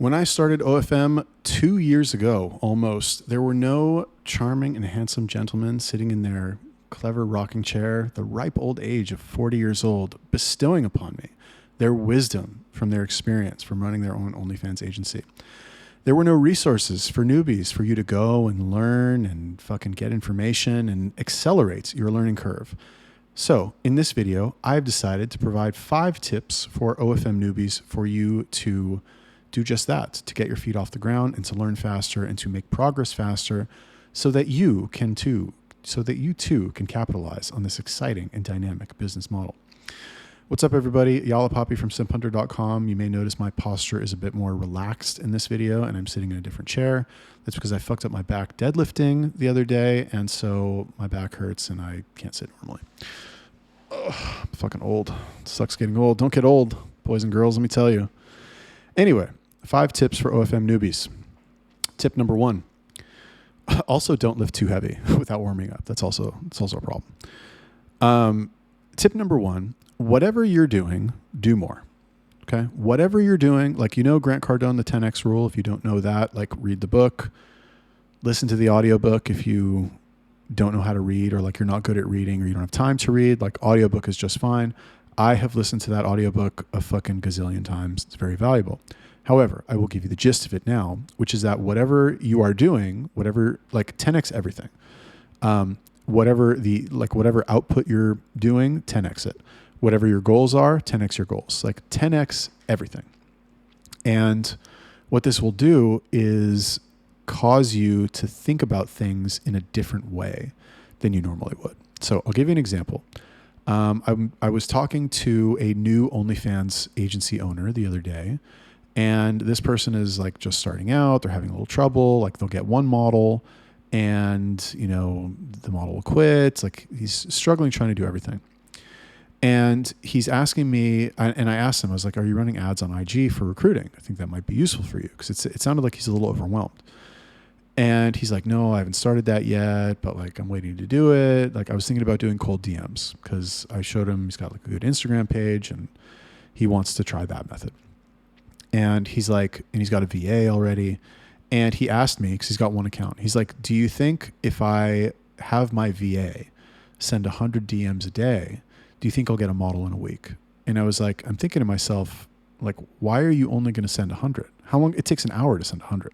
When I started OFM 2 years ago, almost, there were no charming and handsome gentlemen sitting in their clever rocking chair, the ripe old age of 40 years old, bestowing upon me their wisdom from their experience from running their own OnlyFans agency. There were no resources for newbies for you to go and learn and fucking get information and accelerate your learning curve. So in this video, I've decided to provide 5 tips for OFM newbies for you to do just that, to get your feet off the ground and to learn faster and to make progress faster so that you too can capitalize on this exciting and dynamic business model. What's up, everybody? Yalapapi from simphunter.com. You may notice my posture is a bit more relaxed in this video and I'm sitting in a different chair. That's because I fucked up my back deadlifting the other day, and so my back hurts and I can't sit normally. Ugh, I'm fucking old. It sucks getting old. Don't get old, boys and girls, let me tell you. Anyway, 5 tips for OFM newbies. Tip number 1. Also, don't lift too heavy without warming up. It's also a problem. Tip number 1, whatever you're doing, do more. Okay? Whatever you're doing, like, you know Grant Cardone, the 10X rule. If you don't know that, like, read the book, listen to the audiobook if you don't know how to read, or like you're not good at reading or you don't have time to read, like, audiobook is just fine. I have listened to that audiobook a fucking gazillion times. It's very valuable. However, I will give you the gist of it now, which is that whatever you are doing, whatever, like, 10X everything, whatever output you're doing, 10X it. Whatever your goals are, 10X your goals, like 10X everything. And what this will do is cause you to think about things in a different way than you normally would. So I'll give you an example. I was talking to a new OnlyFans agency owner the other day, and this person is like just starting out. They're having a little trouble. Like, they'll get one model and, you know, the model will quit. Like, he's struggling trying to do everything. And he's asking me, and I asked him, I was like, are you running ads on IG for recruiting? I think that might be useful for you, because it sounded like he's a little overwhelmed. And he's like, no, I haven't started that yet, but like, I'm waiting to do it. Like, I was thinking about doing cold DMs because I showed him he's got like a good Instagram page and he wants to try that method. And he's like, and he's got a VA already. And he asked me, because he's got one account, he's like, do you think if I have my VA send 100 DMs a day, do you think I'll get a model in a week? And I was like, I'm thinking to myself, like, why are you only going to send 100? How long? It takes an hour to send 100.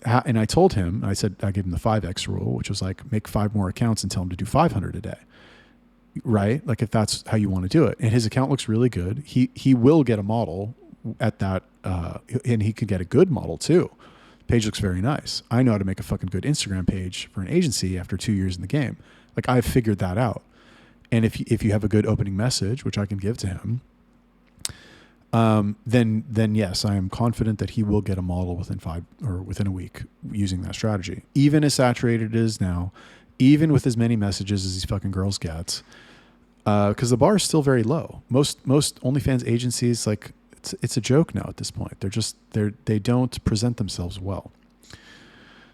And I told him, I said, I gave him the 5X rule, which was like, make 5 more accounts and tell him to do 500 a day. Right? Like, if that's how you want to do it. And his account looks really good. He will get a model at that, and he could get a good model too. Page looks very nice. I know how to make a fucking good Instagram page for an agency after 2 years in the game. Like, I've figured that out. And if you have a good opening message, which I can give to him, then yes, I am confident that he will get a model within a week using that strategy. Even as saturated it is now, even with as many messages as these fucking girls get, because the bar is still very low. Most OnlyFans agencies, like, it's a joke now at this point. They don't present themselves well.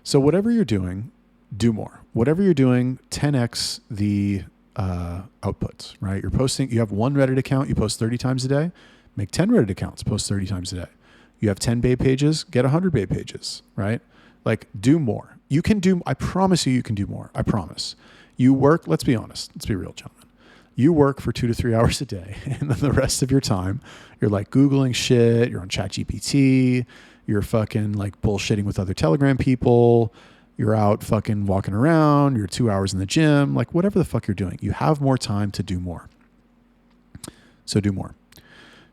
So whatever you're doing, do more. Whatever you're doing, 10X the outputs, right? You're posting, you have one Reddit account, you post 30 times a day, make 10 Reddit accounts, post 30 times a day. You have 10 babe pages, get 100 babe pages, right? Like, do more. You can do, I promise you can do more. I promise. You work, let's be honest, let's be real, gentlemen. You work for 2 to 3 hours a day, and then the rest of your time, you're like Googling shit, you're on ChatGPT, you're fucking like bullshitting with other Telegram people, you're out fucking walking around, you're 2 hours in the gym, like, whatever the fuck you're doing, you have more time to do more. So do more.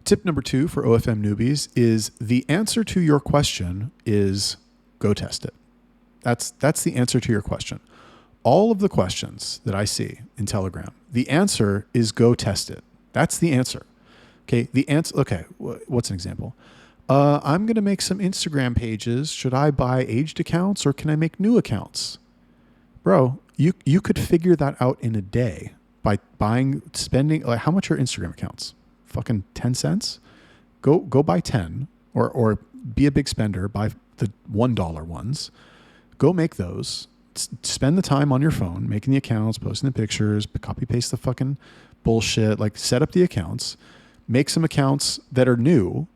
Tip number 2 for OFM newbies is the answer to your question is go test it. That's the answer to your question. All of the questions that I see in Telegram, the answer is go test it. That's the answer. Okay. The answer. Okay. What's an example? I'm going to make some Instagram pages. Should I buy aged accounts or can I make new accounts? Bro, you could figure that out in a day by spending, like, how much are Instagram accounts? Fucking 10 cents? Go buy 10 or be a big spender, buy the $1 ones. Go make those. Spend the time on your phone, making the accounts, posting the pictures, copy paste the fucking bullshit, like, set up the accounts, make some accounts that are new,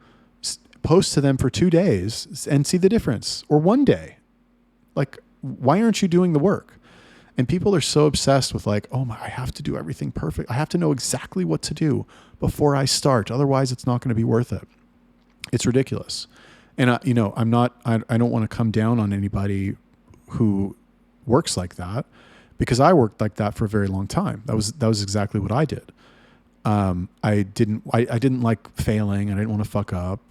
post to them for 2 days and see the difference, or 1 day. Like, why aren't you doing the work? And people are so obsessed with like, oh my, I have to do everything perfect. I have to know exactly what to do before I start. Otherwise it's not going to be worth it. It's ridiculous. And I don't want to come down on anybody who works like that, because I worked like that for a very long time. That was exactly what I did. I didn't like failing, and I didn't want to fuck up.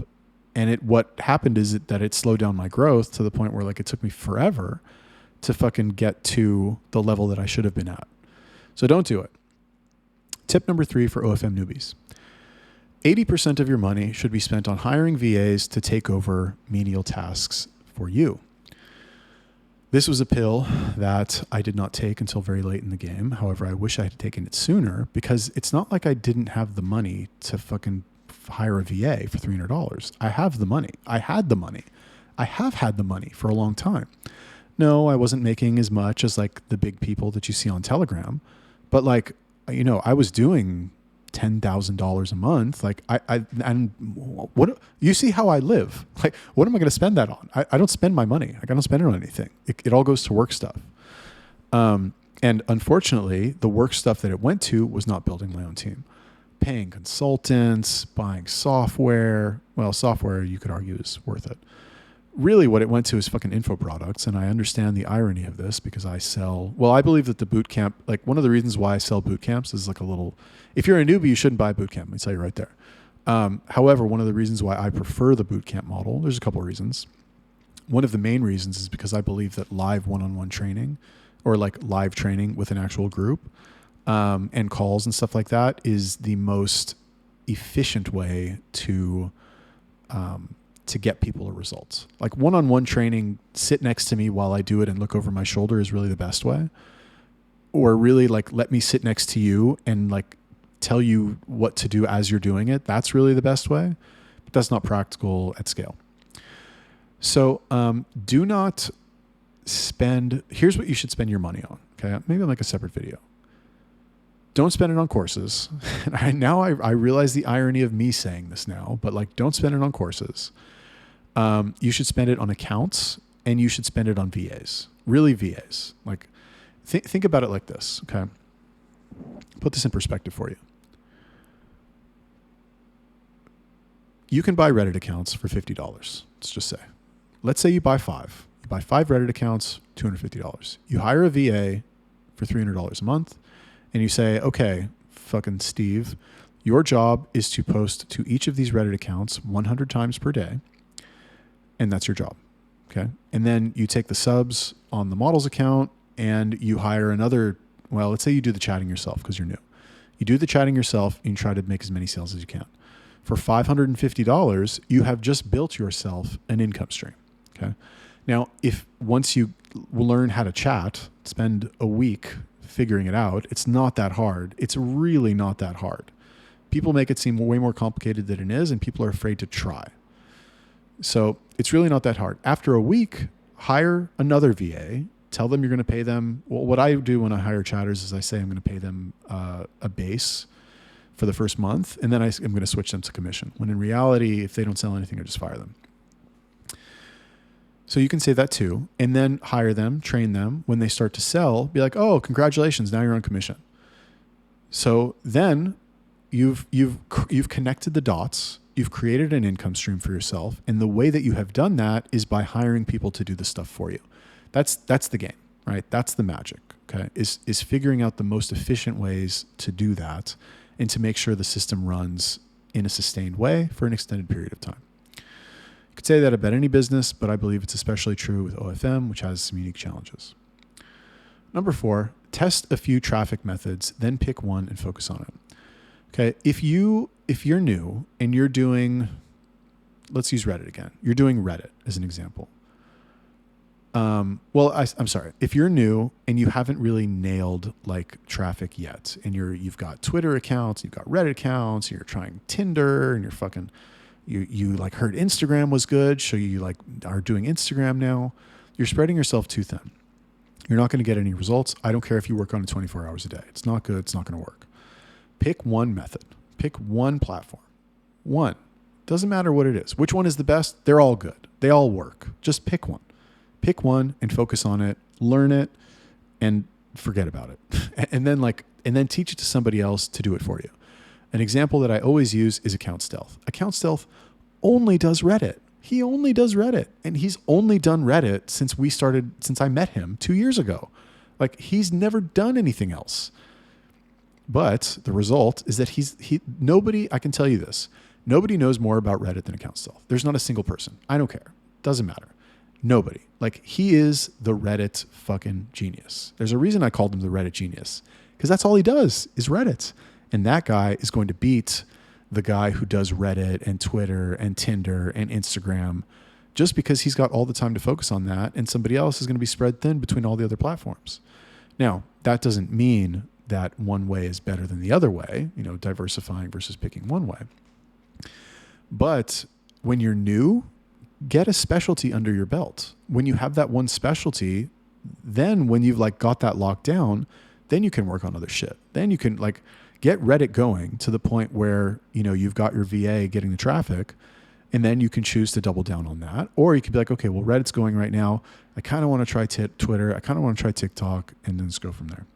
And what happened is that it slowed down my growth to the point where like it took me forever to fucking get to the level that I should have been at. So don't do it. Tip number 3 for OFM newbies. 80% of your money should be spent on hiring VAs to take over menial tasks for you. This was a pill that I did not take until very late in the game. However, I wish I had taken it sooner, because it's not like I didn't have the money to fucking hire a VA for $300. I have the money. I had the money. I have had the money for a long time. No, I wasn't making as much as like the big people that you see on Telegram, but like, I was doing $10,000 a month. Like and what, you see how I live? Like, what am I going to spend that on? I don't spend my money. I don't spend it on anything. It all goes to work stuff. And unfortunately, the work stuff that it went to was not building my own team, paying consultants, buying software. Well, software you could argue is worth it. Really what it went to is fucking info products. And I understand the irony of this, because I believe that the boot camp, like one of the reasons why I sell boot camps is like if you're a newbie, you shouldn't buy a boot camp. Let me tell you right there. However, one of the reasons why I prefer the boot camp model, there's a couple of reasons. One of the main reasons is because I believe that live one-on-one training, or like live training with an actual group, and calls and stuff like that, is the most efficient way to get people a result. Like one-on-one training, sit next to me while I do it and look over my shoulder, is really the best way. Or really like, let me sit next to you and like tell you what to do as you're doing it. That's really the best way, but that's not practical at scale. So do not here's what you should spend your money on. Okay. Maybe on like a separate video. Don't spend it on courses. And I realize the irony of me saying this now, but like, don't spend it on courses. You should spend it on accounts, and you should spend it on VAs, really VAs. Like think about it like this. Okay. Put this in perspective for you. You can buy Reddit accounts for $50. Let's just say, let's say you buy 5. You buy 5 Reddit accounts, $250. You hire a VA for $300 a month. And you say, okay, fucking Steve, your job is to post to each of these Reddit accounts 100 times per day. And that's your job. Okay. And then you take the subs on the model's account and you hire another, well, let's say you do the chatting yourself because you're new. You do the chatting yourself and you try to make as many sales as you can. For $550, you have just built yourself an income stream. Okay. Now, once you learn how to chat, spend a week figuring it out, it's not that hard. It's really not that hard. People make it seem way more complicated than it is, and people are afraid to try. So it's really not that hard. After a week, hire another VA, tell them you're going to pay them. Well, what I do when I hire chatters is I say I'm going to pay them a base for the first month, and then I'm going to switch them to commission. When in reality, if they don't sell anything, I just fire them. So you can say that too, and then hire them, train them. When they start to sell, be like, oh, congratulations, now you're on commission. So then you've connected the dots, you've created an income stream for yourself, and the way that you have done that is by hiring people to do the stuff for you. That's the game, right? That's the magic, okay? Is figuring out the most efficient ways to do that and to make sure the system runs in a sustained way for an extended period of time. You could say that about any business, but I believe it's especially true with OFM, which has some unique challenges. Number 4, test a few traffic methods, then pick one and focus on it. Okay, if you're new and you're doing, let's use Reddit again. You're doing Reddit as an example. I'm sorry. If you're new and you haven't really nailed like traffic yet, and you've got Twitter accounts, you've got Reddit accounts, you're trying Tinder, and you're fucking, you like heard Instagram was good, so you like are doing Instagram now. You're spreading yourself too thin. You're not going to get any results. I don't care if you work on it 24 hours a day. It's not good. It's not going to work. Pick one method. Pick one platform. One. Doesn't matter what it is. Which one is the best? They're all good. They all work. Just pick one. Pick one and focus on it, learn it, and forget about it. And then teach it to somebody else to do it for you. An example that I always use is Account Stealth. Account Stealth only does Reddit. He only does Reddit. And he's only done Reddit since I met him 2 years ago. Like, he's never done anything else. But the result is that nobody, I can tell you this, nobody knows more about Reddit than Account Stealth. There's not a single person. I don't care. Doesn't matter. Nobody. Like, he is the Reddit fucking genius. There's a reason I called him the Reddit genius, because that's all he does is Reddit. And that guy is going to beat the guy who does Reddit and Twitter and Tinder and Instagram, just because he's got all the time to focus on that, and somebody else is going to be spread thin between all the other platforms. Now, that doesn't mean that one way is better than the other way, diversifying versus picking one way. But when you're new, get a specialty under your belt. When you have that one specialty, then when you've got that locked down, then you can work on other shit. Then you can get Reddit going to the point where, you've got your VA getting the traffic, and then you can choose to double down on that. Or you could be like, okay, well, Reddit's going right now. I kind of want to try Twitter. I kind of want to try TikTok, and then just go from there.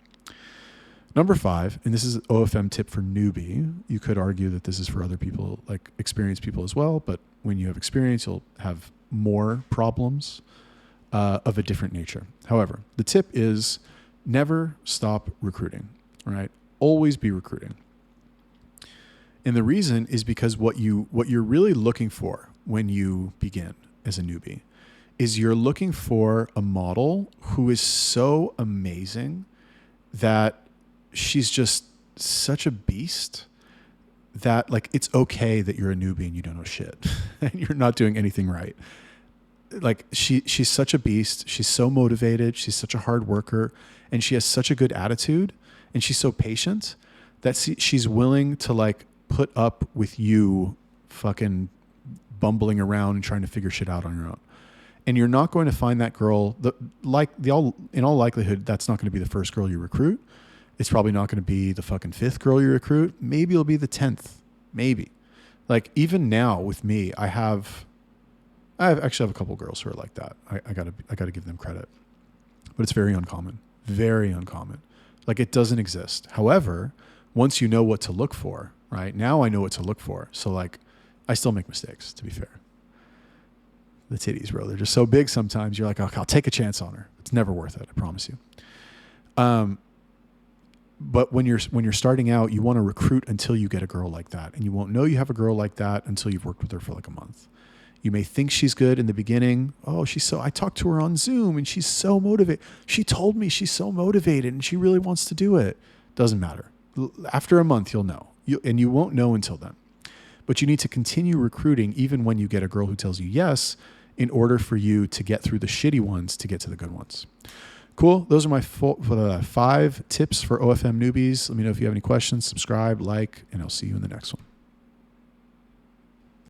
Number 5, and this is an OFM tip for newbie. You could argue that this is for other people, like experienced people as well. But when you have experience, you'll have more problems of a different nature. However, the tip is never stop recruiting, right? Always be recruiting. And the reason is because what you're really looking for when you begin as a newbie is you're looking for a model who is so amazing that she's just such a beast that it's okay that you're a newbie and you don't know shit and you're not doing anything right. She's such a beast. She's so motivated. She's such a hard worker, and she has such a good attitude, and she's so patient that she's willing to put up with you fucking bumbling around and trying to figure shit out on your own. And you're not going to find that girl in all likelihood, that's not going to be the first girl you recruit. It's probably not going to be the fucking 5th girl you recruit. Maybe it'll be the 10th. Maybe. Even now with me, I actually have a couple girls who are like that. I gotta give them credit, but it's very uncommon. Very uncommon. It doesn't exist. However, once you know what to look for, right? Now I know what to look for. So I still make mistakes, to be fair. The titties, bro. They're just so big sometimes. You're like, okay, I'll take a chance on her. It's never worth it. I promise you. But when you're starting out, you want to recruit until you get a girl like that. And you won't know you have a girl like that until you've worked with her for a month. You may think she's good in the beginning. Oh, I talked to her on Zoom and she's so motivated. She told me she's so motivated and she really wants to do it. Doesn't matter. After a month, you'll know. And you won't know until then. But you need to continue recruiting even when you get a girl who tells you yes, in order for you to get through the shitty ones to get to the good ones. Cool. Those are my 5 tips for OFM newbies. Let me know if you have any questions. Subscribe, and I'll see you in the next one.